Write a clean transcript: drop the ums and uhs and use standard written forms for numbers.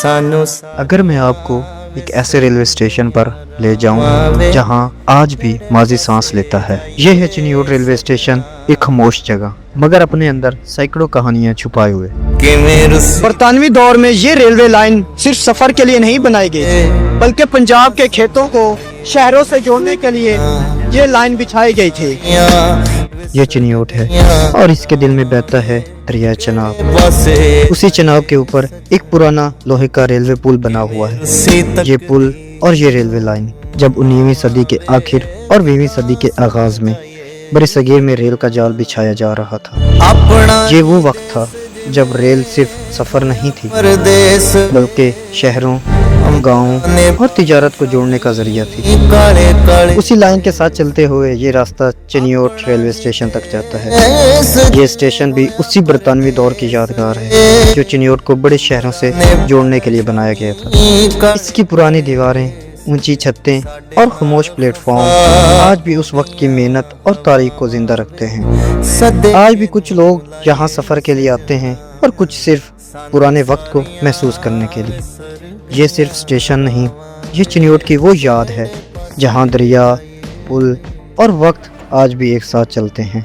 اگر میں آپ کو ایک ایسے ریلوے اسٹیشن پر لے جاؤں جہاں آج بھی ماضی سانس لیتا ہے، یہ ہے چنیوٹ ریلوے اسٹیشن، ایک خاموش جگہ مگر اپنے اندر سینکڑوں کہانیاں چھپائے ہوئے۔ برطانوی دور میں یہ ریلوے لائن صرف سفر کے لیے نہیں بنائی گئی تھی، بلکہ پنجاب کے کھیتوں کو شہروں سے جوڑنے کے لیے یہ لائن بچھائی گئی تھی۔ یہ چنیوٹ ہے اور اس کے دل میں بہتا ہے دریا چناب۔ اسی چناب کے اوپر ایک پرانا لوہے کا ریلوے پل بنا ہوا ہے۔ یہ پل اور یہ ریلوے لائن جب 19ویں صدی کے آخر اور 20ویں صدی کے آغاز میں بر صغیر میں ریل کا جال بچھایا جا رہا تھا، یہ وہ وقت تھا جب ریل صرف سفر نہیں تھی بلکہ شہروں، گاؤں اور تجارت کو جوڑنے کا ذریعہ تھی۔ اسی لائن کے ساتھ چلتے ہوئے یہ راستہ چنیوٹ ریلوے اسٹیشن تک جاتا ہے۔ یہ اسٹیشن بھی اسی برطانوی دور کی یادگار ہے جو چنیوٹ کو بڑے شہروں سے جوڑنے کے لیے بنایا گیا تھا۔ اس کی پرانی دیواریں، اونچی چھتیں اور خاموش پلیٹ فارم آج بھی اس وقت کی محنت اور تاریخ کو زندہ رکھتے ہیں۔ آج بھی کچھ لوگ یہاں سفر کے لیے آتے ہیں اور کچھ صرف پرانے وقت کو محسوس کرنے کے لیے۔ یہ صرف اسٹیشن نہیں، یہ چنیوٹ کی وہ یاد ہے جہاں دریا، پل اور وقت آج بھی ایک ساتھ چلتے ہیں۔